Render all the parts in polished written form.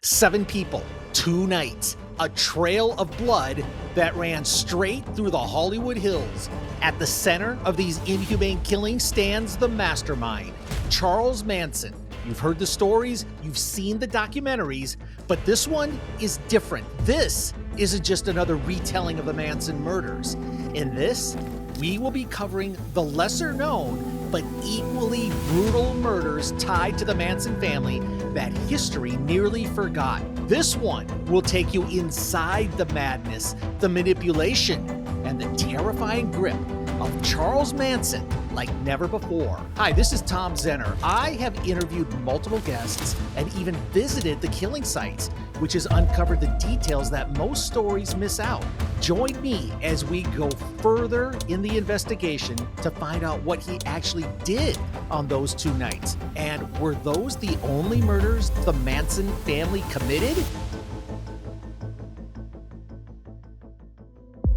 7 people, 2 nights, a trail of blood that ran straight through the Hollywood Hills. At the center of these inhumane killings stands the mastermind, Charles Manson. You've heard the stories, you've seen the documentaries, but this one is different. This isn't just another retelling of the Manson murders. In this, we will be covering the lesser known but equally brutal murders tied to the Manson family that history nearly forgot. This one will take you inside the madness, the manipulation, and the terrifying grip of Charles Manson like never before. Hi, this is Tom Zenner. I have interviewed multiple guests and even visited the killing sites, which has uncovered the details that most stories miss out. Join me as we go further in the investigation to find out what he actually did on those 2 nights. And were those the only murders the Manson family committed?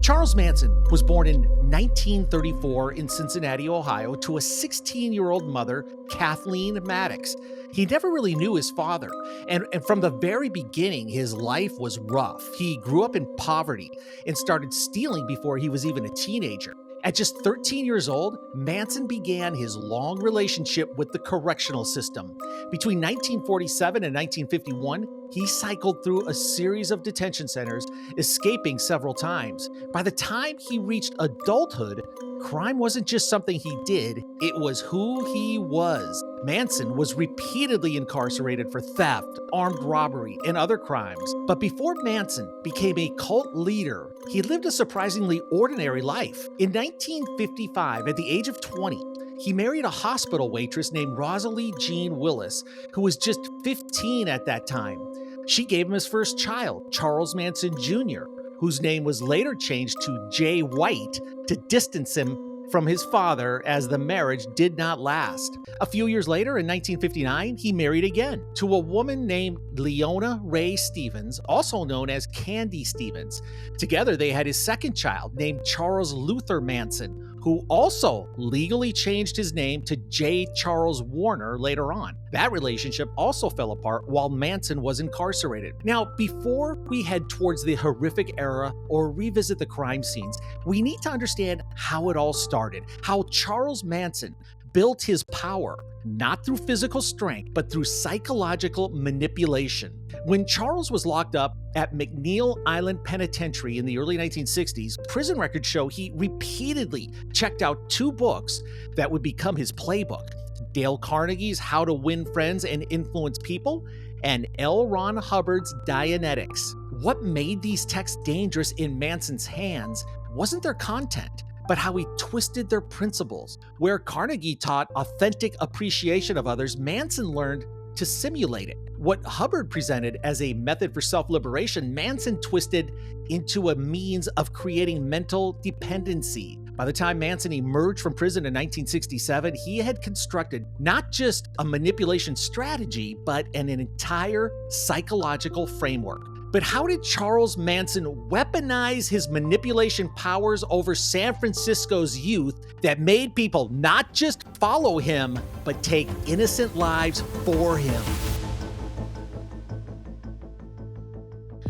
Charles Manson was born in 1934 in Cincinnati, Ohio, to a 16-year-old mother, Kathleen Maddox. He never really knew his father, and from the very beginning, his life was rough. He grew up in poverty and started stealing before he was even a teenager. At just 13 years old, Manson began his long relationship with the correctional system. Between 1947 and 1951, he cycled through a series of detention centers, escaping several times. By the time he reached adulthood, crime wasn't just something he did, it was who he was. Manson was repeatedly incarcerated for theft, armed robbery, and other crimes. But before Manson became a cult leader, he lived a surprisingly ordinary life. In 1955, at the age of 20, he married a hospital waitress named Rosalie Jean Willis, who was just 15 at that time. She gave him his first child, Charles Manson Jr., whose name was later changed to Jay White to distance him from his father, as the marriage did not last. A few years later, in 1959, he married again to a woman named Leona Ray Stevens, also known as Candy Stevens. Together, they had his second child, named Charles Luther Manson, who also legally changed his name to J. Charles Warner later on. That relationship also fell apart while Manson was incarcerated. Now, before we head towards the horrific era or revisit the crime scenes, we need to understand how it all started, how Charles Manson built his power, not through physical strength, but through psychological manipulation. When Charles was locked up at McNeil Island Penitentiary in the early 1960s, prison records show he repeatedly checked out 2 books that would become his playbook: Dale Carnegie's How to Win Friends and Influence People, and L. Ron Hubbard's Dianetics. What made these texts dangerous in Manson's hands wasn't their content, but how he twisted their principles. Where Carnegie taught authentic appreciation of others, Manson learned to simulate it. What Hubbard presented as a method for self-liberation, Manson twisted into a means of creating mental dependency. By the time Manson emerged from prison in 1967, he had constructed not just a manipulation strategy, but an entire psychological framework. But how did Charles Manson weaponize his manipulation powers over San Francisco's youth that made people not just follow him, but take innocent lives for him?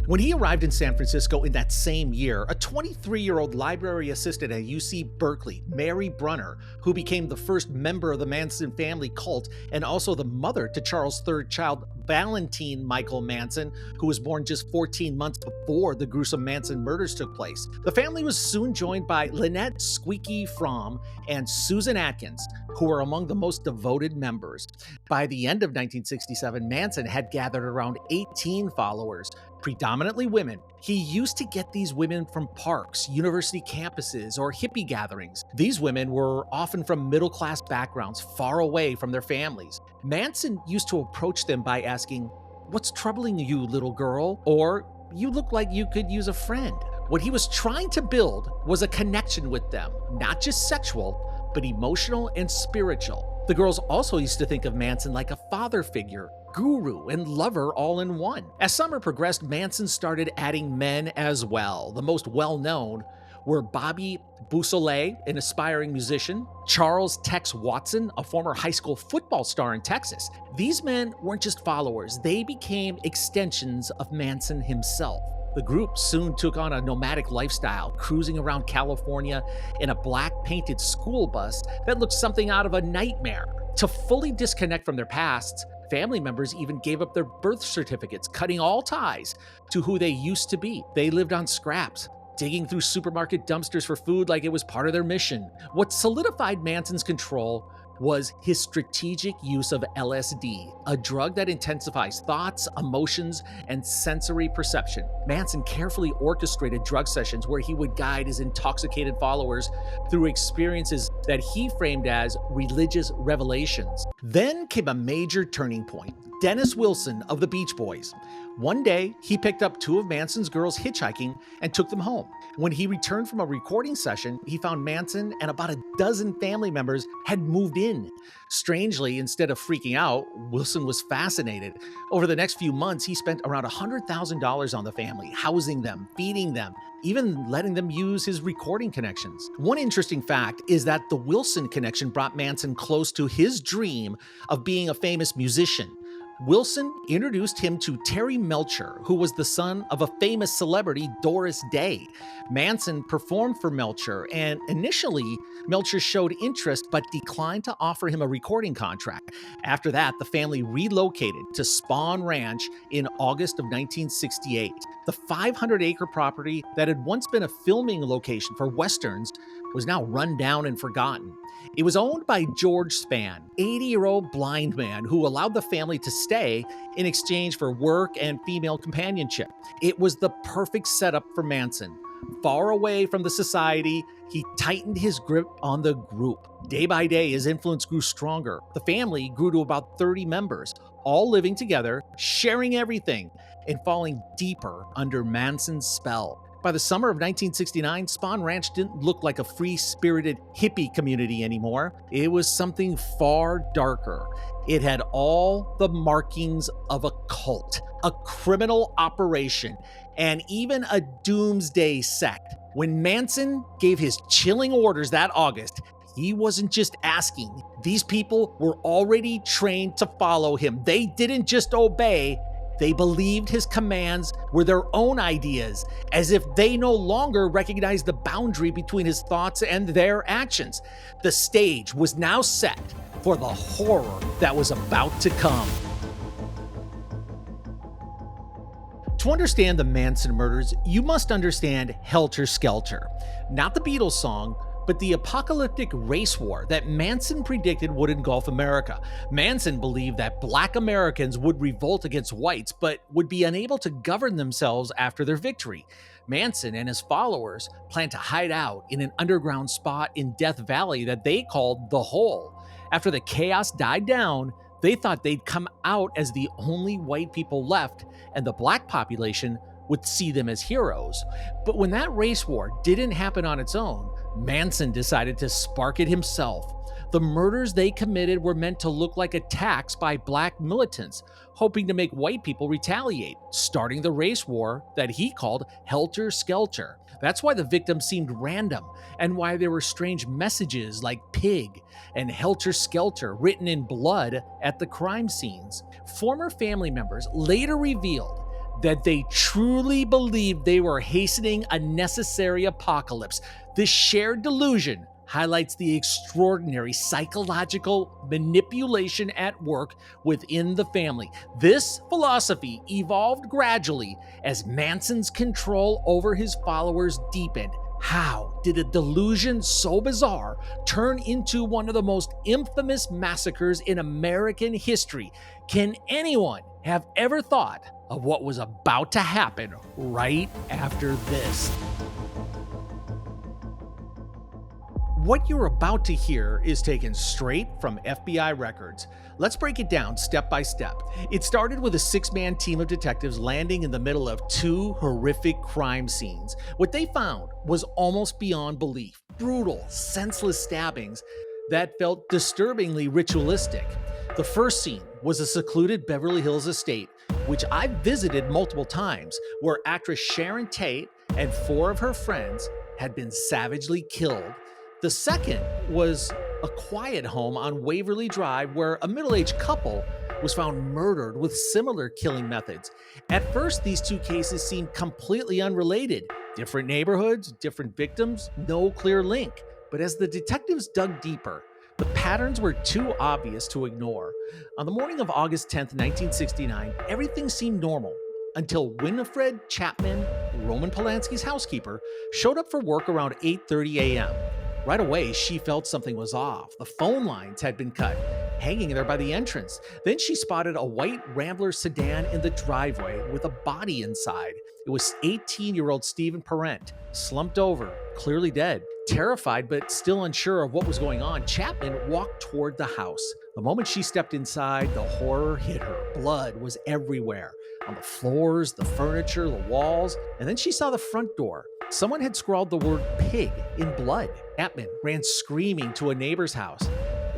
When he arrived in San Francisco in that same year, a 23-year-old library assistant at UC Berkeley, Mary Brunner, who became the first member of the Manson family cult and also the mother to Charles' third child, Valentine Michael Manson, who was born just 14 months before the gruesome Manson murders took place. The family was soon joined by Lynette Squeaky Fromm and Susan Atkins, who were among the most devoted members. By the end of 1967, Manson had gathered around 18 followers, predominantly women. He used to get these women from parks, university campuses, or hippie gatherings. These women were often from middle-class backgrounds, far away from their families. Manson used to approach them by asking, "What's troubling you, little girl?" Or, "You look like you could use a friend." What he was trying to build was a connection with them, not just sexual, but emotional and spiritual. The girls also used to think of Manson like a father figure, guru, and lover all in one. As summer progressed, Manson started adding men as well. The most well-known were Bobby Beausoleil, an aspiring musician, Charles Tex Watson, a former high school football star in Texas. These men weren't just followers, they became extensions of Manson himself. The group soon took on a nomadic lifestyle, cruising around California in a black painted school bus that looked something out of a nightmare. To fully disconnect from their pasts, family members even gave up their birth certificates, cutting all ties to who they used to be. They lived on scraps, digging through supermarket dumpsters for food like it was part of their mission. What solidified Manson's control was his strategic use of LSD, a drug that intensifies thoughts, emotions, and sensory perception. Manson carefully orchestrated drug sessions where he would guide his intoxicated followers through experiences that he framed as religious revelations. Then came a major turning point. Dennis Wilson of the Beach Boys. One day, he picked up two of Manson's girls hitchhiking and took them home. When he returned from a recording session, he found Manson and about a dozen family members had moved in. Strangely, instead of freaking out, Wilson was fascinated. Over the next few months, he spent around $100,000 on the family, housing them, feeding them, even letting them use his recording connections. One interesting fact is that the Wilson connection brought Manson close to his dream of being a famous musician. Wilson introduced him to Terry Melcher, who was the son of a famous celebrity, Doris Day. Manson performed for Melcher, and initially, Melcher showed interest but declined to offer him a recording contract. After that, the family relocated to Spahn Ranch in August of 1968. The 500-acre property that had once been a filming location for westerns was now run down and forgotten. It was owned by George Spahn, 80-year-old blind man who allowed the family to stay in exchange for work and female companionship. It was the perfect setup for Manson. Far away from the society, he tightened his grip on the group. Day by day, his influence grew stronger. The family grew to about 30 members, all living together, sharing everything, and falling deeper under Manson's spell. By the summer of 1969, Spahn Ranch didn't look like a free-spirited hippie community anymore. It was something far darker. It had all the markings of a cult, a criminal operation, and even a doomsday sect. When Manson gave his chilling orders that August, he wasn't just asking. These people were already trained to follow him. They didn't just obey. They believed his commands were their own ideas, as if they no longer recognized the boundary between his thoughts and their actions. The stage was now set for the horror that was about to come. To understand the Manson murders, you must understand Helter Skelter. Not the Beatles song, but the apocalyptic race war that Manson predicted would engulf America. Manson believed that Black Americans would revolt against whites, but would be unable to govern themselves after their victory. Manson and his followers planned to hide out in an underground spot in Death Valley that they called the Hole. After the chaos died down, they thought they'd come out as the only white people left, and the Black population would see them as heroes. But when that race war didn't happen on its own, Manson decided to spark it himself. The murders they committed were meant to look like attacks by Black militants, hoping to make white people retaliate, starting the race war that he called Helter Skelter. That's why the victims seemed random, and why there were strange messages like pig and Helter Skelter written in blood at the crime scenes. Former family members later revealed that they truly believed they were hastening a necessary apocalypse. This shared delusion highlights the extraordinary psychological manipulation at work within the family. This philosophy evolved gradually as Manson's control over his followers deepened. How did a delusion so bizarre turn into one of the most infamous massacres in American history? Can anyone have ever thought of what was about to happen right after this? What you're about to hear is taken straight from FBI records. Let's break it down step by step. It started with a 6-man team of detectives landing in the middle of 2 horrific crime scenes. What they found was almost beyond belief. Brutal, senseless stabbings that felt disturbingly ritualistic. The first scene was a secluded Beverly Hills estate, which I've visited multiple times, where actress Sharon Tate and 4 of her friends had been savagely killed. The second was a quiet home on Waverly Drive where a middle-aged couple was found murdered with similar killing methods. At first, these two cases seemed completely unrelated. Different neighborhoods, different victims, no clear link. But as the detectives dug deeper, the patterns were too obvious to ignore. On the morning of August 10th, 1969, everything seemed normal until Winifred Chapman, Roman Polanski's housekeeper, showed up for work around 8:30 a.m. Right away, she felt something was off. The phone lines had been cut, hanging there by the entrance. Then she spotted a white Rambler sedan in the driveway with a body inside. It was 18-year-old Stephen Parent, slumped over, clearly dead. Terrified but still unsure of what was going on, Chapman walked toward the house. The moment she stepped inside, the horror hit her. Blood was everywhere, on the floors, the furniture, the walls, and then she saw the front door. Someone had scrawled the word pig in blood. Chapman ran screaming to a neighbor's house.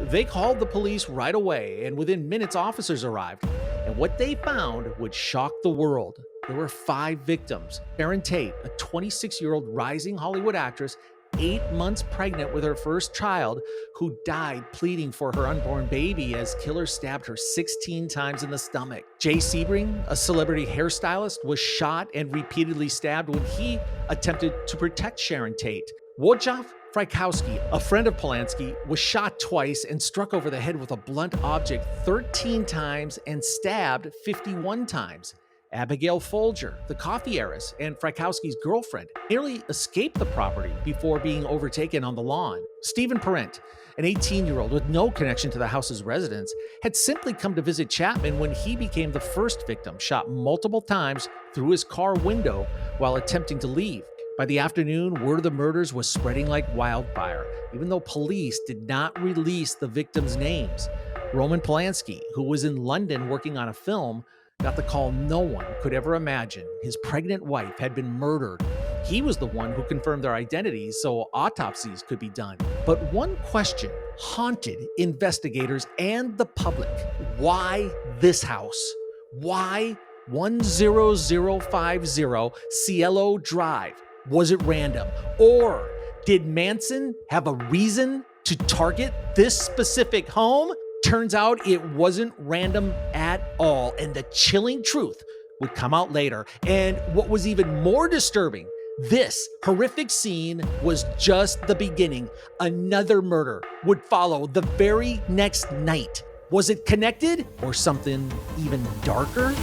They called the police right away, and within minutes, officers arrived. And what they found would shock the world. There were 5 victims. Sharon Tate, a 26-year-old rising Hollywood actress, 8 months pregnant with her first child, who died pleading for her unborn baby as killers stabbed her 16 times in the stomach. Jay Sebring, a celebrity hairstylist, was shot and repeatedly stabbed when he attempted to protect Sharon Tate. Wojciech Frykowski, a friend of Polanski, was shot twice and struck over the head with a blunt object 13 times and stabbed 51 times. Abigail Folger, the coffee heiress and Frykowski's girlfriend, nearly escaped the property before being overtaken on the lawn. Stephen Parent, an 18-year-old with no connection to the house's residents, had simply come to visit Chapman when he became the first victim, shot multiple times through his car window while attempting to leave. By the afternoon, word of the murders was spreading like wildfire, even though police did not release the victims' names. Roman Polanski, who was in London working on a film, got the call no one could ever imagine. His pregnant wife had been murdered. He was the one who confirmed their identities so autopsies could be done. But one question haunted investigators and the public. Why this house? Why 10050 Cielo Drive? Was it random? Or did Manson have a reason to target this specific home? Turns out it wasn't random at all, and the chilling truth would come out later. And what was even more disturbing, this horrific scene was just the beginning. Another murder would follow the very next night. Was it connected or something even darker?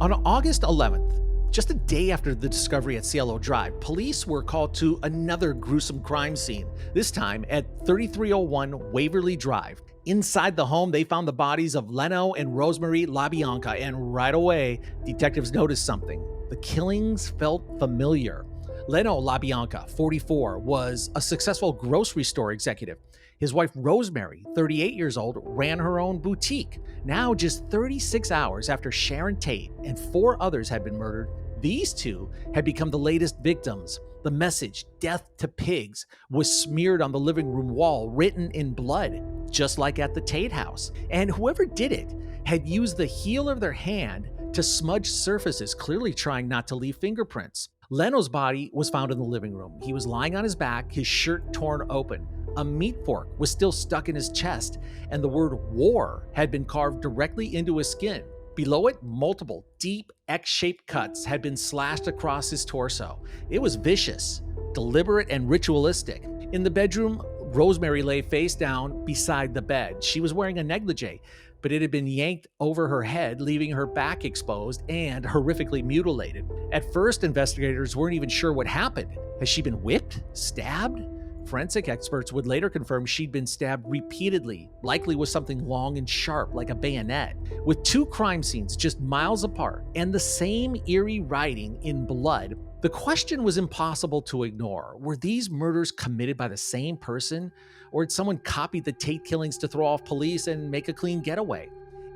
On August 11th, just a day after the discovery at Cielo Drive, police were called to another gruesome crime scene, this time at 3301 Waverly Drive. Inside the home, they found the bodies of Leno and Rosemary LaBianca, and right away, detectives noticed something. The killings felt familiar. Leno LaBianca, 44, was a successful grocery store executive. His wife, Rosemary, 38 years old, ran her own boutique. Now, just 36 hours after Sharon Tate and 4 others had been murdered, these two had become the latest victims. The message, "Death to Pigs," was smeared on the living room wall, written in blood, just like at the Tate house. And whoever did it had used the heel of their hand to smudge surfaces, clearly trying not to leave fingerprints. Leno's body was found in the living room. He was lying on his back, his shirt torn open. A meat fork was still stuck in his chest, and the word "war" had been carved directly into his skin. Below it, multiple deep X-shaped cuts had been slashed across his torso. It was vicious, deliberate, and ritualistic. In the bedroom, Rosemary lay face down beside the bed. She was wearing a negligee, but it had been yanked over her head, leaving her back exposed and horrifically mutilated. At first, investigators weren't even sure what happened. Has she been whipped? Stabbed? Forensic experts would later confirm she'd been stabbed repeatedly, likely with something long and sharp like a bayonet. With 2 crime scenes just miles apart and the same eerie writing in blood, the question was impossible to ignore. Were these murders committed by the same person, or had someone copied the Tate killings to throw off police and make a clean getaway?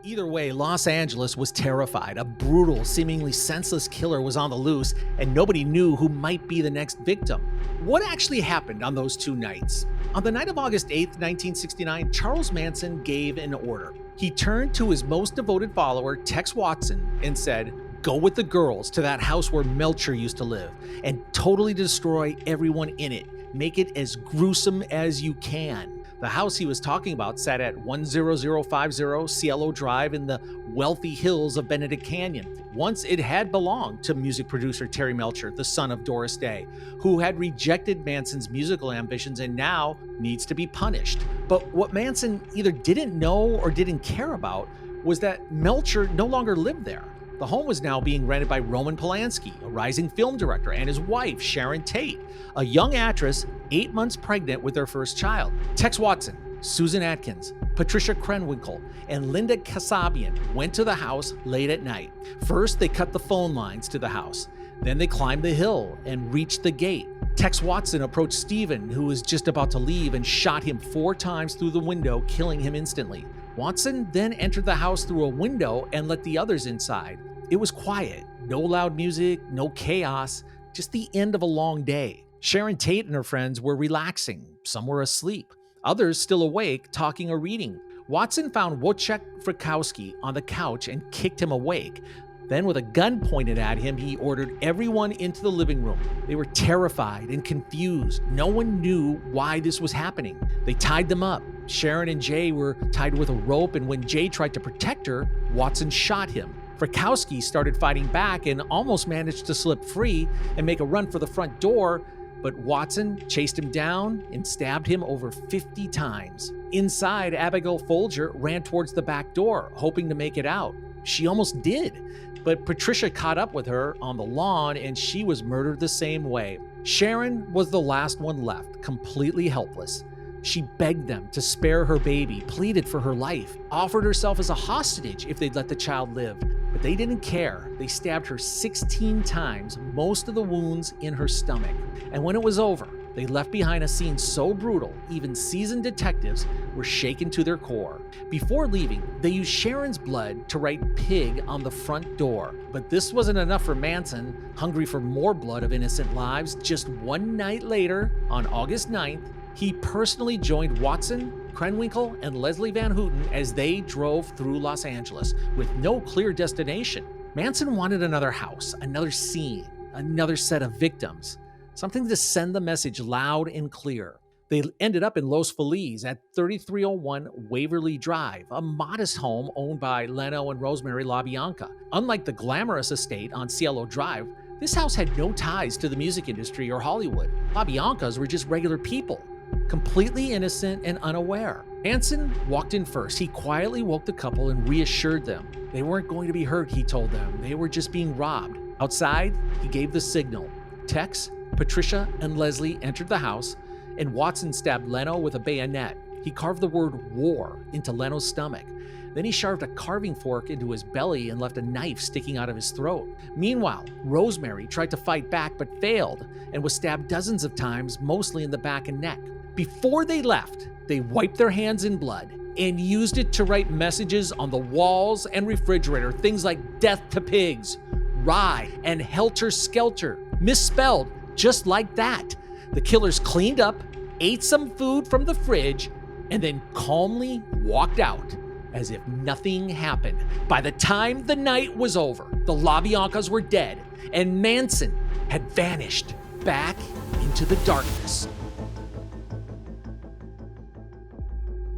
Either way, Los Angeles was terrified. A brutal, seemingly senseless killer was on the loose, and nobody knew who might be the next victim. What actually happened on those 2 nights? On the night of August 8th, 1969, Charles Manson gave an order. He turned to his most devoted follower, Tex Watson, and said, Go with the girls to that house where Melcher used to live and totally destroy everyone in it. Make it as gruesome as you can. The house he was talking about sat at 10050 Cielo Drive in the wealthy hills of Benedict Canyon. Once it had belonged to music producer Terry Melcher, the son of Doris Day, who had rejected Manson's musical ambitions and now needs to be punished. But what Manson either didn't know or didn't care about was that Melcher no longer lived there. The home was now being rented by Roman Polanski, a rising film director, and his wife, Sharon Tate, a young actress 8 months pregnant with their first child. Tex Watson, Susan Atkins, Patricia Krenwinkel, and Linda Kasabian went to the house late at night. First, they cut the phone lines to the house. Then they climbed the hill and reached the gate. Tex Watson approached Stephen, who was just about to leave, and shot him 4 times through the window, killing him instantly. Watson then entered the house through a window and let the others inside. It was quiet, no loud music, no chaos, just the end of a long day. Sharon Tate and her friends were relaxing, some were asleep, others still awake, talking or reading. Watson found Wojciech Frykowski on the couch and kicked him awake. Then, with a gun pointed at him, he ordered everyone into the living room. They were terrified and confused. No one knew why this was happening. They tied them up. Sharon and Jay were tied with a rope, and when Jay tried to protect her, Watson shot him. Frykowski started fighting back and almost managed to slip free and make a run for the front door, but Watson chased him down and stabbed him over 50 times. Inside, Abigail Folger ran towards the back door, hoping to make it out. She almost did, but Patricia caught up with her on the lawn and she was murdered the same way. Sharon was the last one left, completely helpless. She begged them to spare her baby, pleaded for her life, offered herself as a hostage if they'd let the child live. But they didn't care. They stabbed her 16 times, most of the wounds in her stomach. And when it was over, they left behind a scene so brutal, even seasoned detectives were shaken to their core. Before leaving, they used Sharon's blood to write "pig" on the front door. But this wasn't enough for Manson. Hungry for more blood of innocent lives, just one night later, on August 9th, he personally joined Watson, Krenwinkel, and Leslie Van Houten as they drove through Los Angeles with no clear destination. Manson wanted another house, another scene, another set of victims, something to send the message loud and clear. They ended up in Los Feliz at 3301 Waverly Drive, a modest home owned by Leno and Rosemary LaBianca. Unlike the glamorous estate on Cielo Drive, this house had no ties to the music industry or Hollywood. LaBiancas were just regular people, completely innocent and unaware. Manson walked in first. He quietly woke the couple and reassured them. They weren't going to be hurt, he told them. They were just being robbed. Outside, he gave the signal. Tex, Patricia, and Leslie entered the house, and Watson stabbed Leno with a bayonet. He carved the word "war" into Leno's stomach. Then he shoved a carving fork into his belly and left a knife sticking out of his throat. Meanwhile, Rosemary tried to fight back but failed and was stabbed dozens of times, mostly in the back and neck. Before they left, they wiped their hands in blood and used it to write messages on the walls and refrigerator, things like "death to pigs," "rye," and "Helter Skelter," misspelled just like that. The killers cleaned up, ate some food from the fridge, and then calmly walked out as if nothing happened. By the time the night was over, the LaBiancas were dead, and Manson had vanished back into the darkness.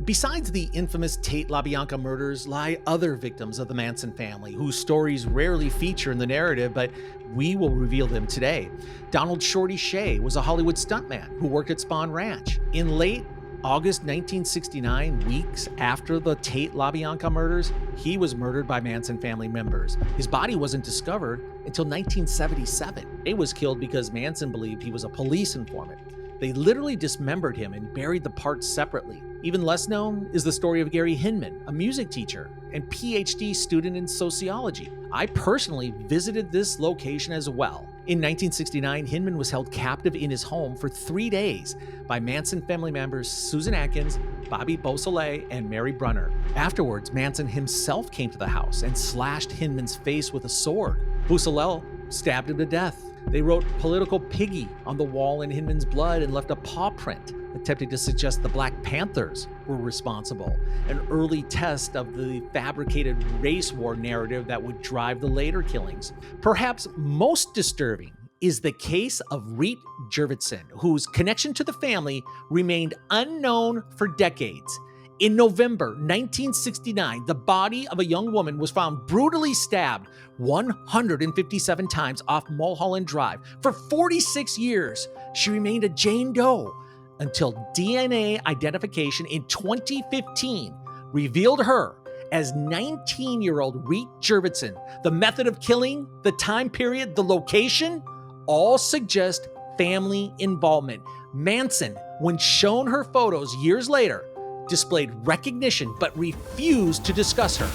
Besides the infamous Tate LaBianca murders lie other victims of the Manson family, whose stories rarely feature in the narrative, but we will reveal them today. Donald "Shorty" Shea was a Hollywood stuntman who worked at Spahn Ranch. In late August 1969, weeks after the Tate LaBianca murders, he was murdered by Manson family members. His body wasn't discovered until 1977. Shea was killed because Manson believed he was a police informant. They literally dismembered him and buried the parts separately. Even less known is the story of Gary Hinman, a music teacher and PhD student in sociology. I personally visited this location as well. In 1969, Hinman was held captive in his home for 3 days by Manson family members Susan Atkins, Bobby Beausoleil, and Mary Brunner. Afterwards, Manson himself came to the house and slashed Hinman's face with a sword. Beausoleil stabbed him to death. They wrote "political piggy" on the wall in Hinman's blood and left a paw print. attempting to suggest the Black Panthers were responsible, an early test of the fabricated race war narrative that would drive the later killings. Perhaps most disturbing is the case of Reet Jurvetson, whose connection to the family remained unknown for decades. In November 1969, the body of a young woman was found brutally stabbed 157 times off Mulholland Drive. For 46 years, she remained a Jane Doe until DNA identification in 2015 revealed her as 19-year-old Reet Jurvetson. The method of killing, the time period, the location, all suggest family involvement. Manson, when shown her photos years later, displayed recognition but refused to discuss her.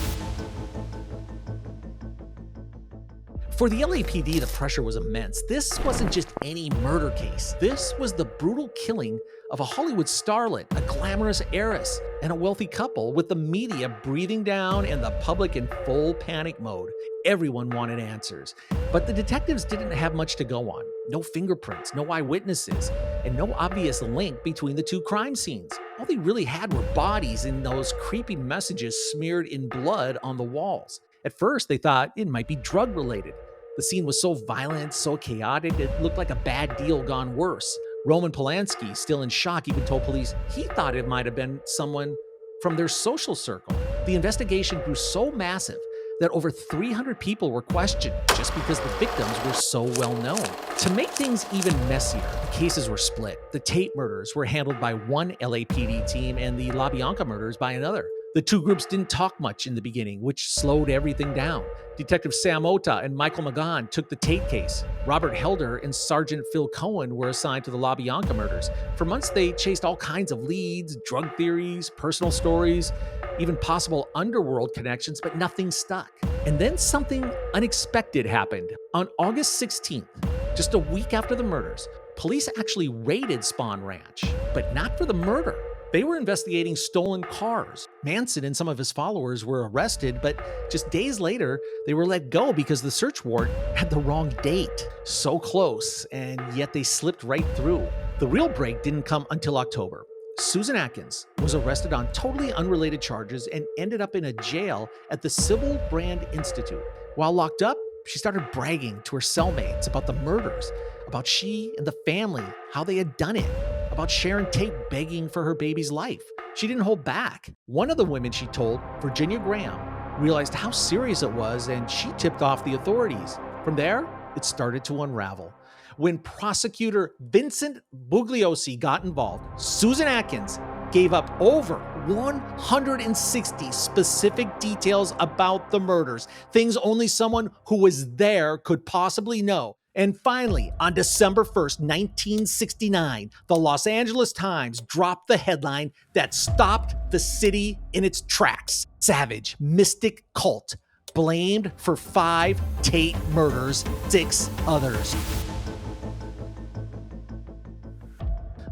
For the LAPD, the pressure was immense. This wasn't just any murder case. This was the brutal killing of a Hollywood starlet, a glamorous heiress, and a wealthy couple, with the media breathing down and the public in full panic mode. Everyone wanted answers. But the detectives didn't have much to go on. No fingerprints, no eyewitnesses, and no obvious link between the two crime scenes. All they really had were bodies and those creepy messages smeared in blood on the walls. At first, they thought it might be drug-related. The scene was so violent, so chaotic, it looked like a bad deal gone worse. Roman Polanski, still in shock, even told police he thought it might have been someone from their social circle. The investigation grew so massive that over 300 people were questioned just because the victims were so well known. To make things even messier, the cases were split. The Tate murders were handled by one LAPD team and the LaBianca murders by another. The two groups didn't talk much in the beginning, which slowed everything down. Detective Sam Ota and Michael McGahan took the Tate case. Robert Helder and Sergeant Phil Cohen were assigned to the LaBianca murders. For months, they chased all kinds of leads, drug theories, personal stories, even possible underworld connections, but nothing stuck. And then something unexpected happened. On August 16th, just a week after the murders, police actually raided Spahn Ranch, but not for the murder. They were investigating stolen cars. Manson and some of his followers were arrested, but just days later, they were let go because the search warrant had the wrong date. So close, and yet they slipped right through. The real break didn't come until October. Susan Atkins was arrested on totally unrelated charges and ended up in a jail at the Civil Brand Institute. While locked up, she started bragging to her cellmates about the murders, about she and the family, how they had done it, about Sharon Tate begging for her baby's life. She didn't hold back. One of the women she told, Virginia Graham, realized how serious it was, and she tipped off the authorities. From there, it started to unravel. When prosecutor Vincent Bugliosi got involved, Susan Atkins gave up over 160 specific details about the murders, things only someone who was there could possibly know. And finally, on December 1st, 1969, the Los Angeles Times dropped the headline that stopped the city in its tracks. Savage mystic cult blamed for 5 Tate murders, 6 others.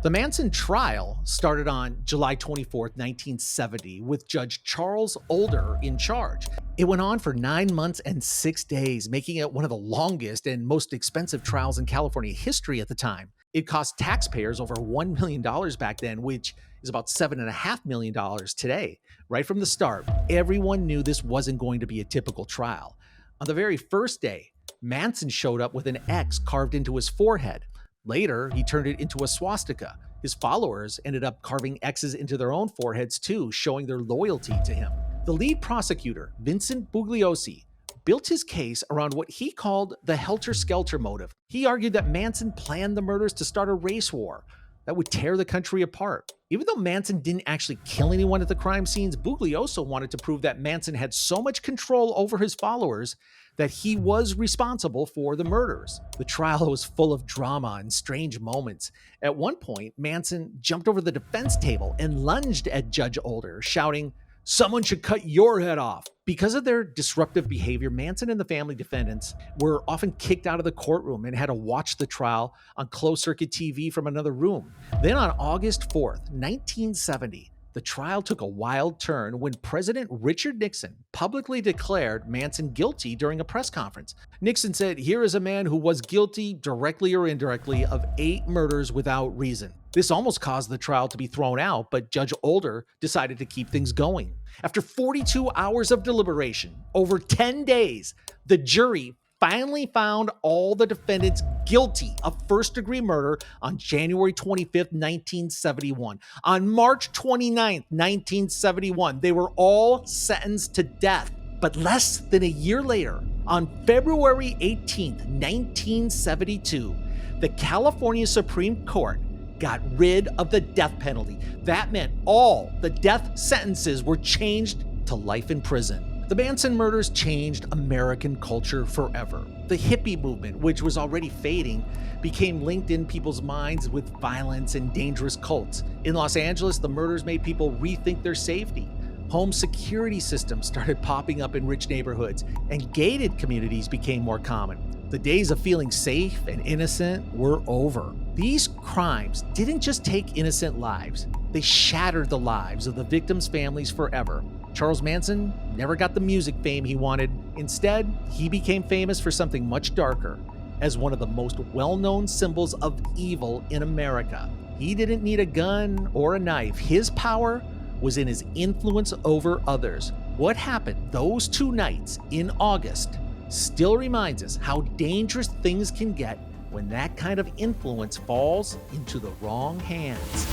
The Manson Trial started on July 24th, 1970, with Judge Charles Older in charge. It went on for 9 months and 6 days, making it one of the longest and most expensive trials in California history at the time. It cost taxpayers over $1 million back then, which is about $7.5 million today. Right from the start, everyone knew this wasn't going to be a typical trial. On the very first day, Manson showed up with an X carved into his forehead. Later, he turned it into a swastika. His followers ended up carving X's into their own foreheads too, showing their loyalty to him. The lead prosecutor, Vincent Bugliosi, built his case around what he called the Helter Skelter motive. He argued that Manson planned the murders to start a race war that would tear the country apart. Even though Manson didn't actually kill anyone at the crime scenes, Bugliosi wanted to prove that Manson had so much control over his followers that he was responsible for the murders. The trial was full of drama and strange moments. At one point, Manson jumped over the defense table and lunged at Judge Older, shouting, "Someone should cut your head off." Because of their disruptive behavior, Manson and the family defendants were often kicked out of the courtroom and had to watch the trial on closed-circuit TV from another room. Then on August 4th, 1970, The trial took a wild turn when President Richard Nixon publicly declared Manson guilty during a press conference. Nixon said, "Here is a man who was guilty, directly or indirectly, of 8 murders without reason." This almost caused the trial to be thrown out, but Judge Older decided to keep things going. After 42 hours of deliberation, over 10 days, the jury finally found all the defendants guilty of first-degree murder on January 25th, 1971. On March 29th, 1971, they were all sentenced to death. But less than a year later, on February 18th, 1972, the California Supreme Court got rid of the death penalty. That meant all the death sentences were changed to life in prison. The Manson murders changed American culture forever. The hippie movement, which was already fading, became linked in people's minds with violence and dangerous cults. In Los Angeles, the murders made people rethink their safety. Home security systems started popping up in rich neighborhoods, and gated communities became more common. The days of feeling safe and innocent were over. These crimes didn't just take innocent lives, they shattered the lives of the victims' families forever. Charles Manson never got the music fame he wanted. Instead, he became famous for something much darker, as one of the most well-known symbols of evil in America. He didn't need a gun or a knife. His power was in his influence over others. What happened those 2 nights in August still reminds us how dangerous things can get when that kind of influence falls into the wrong hands.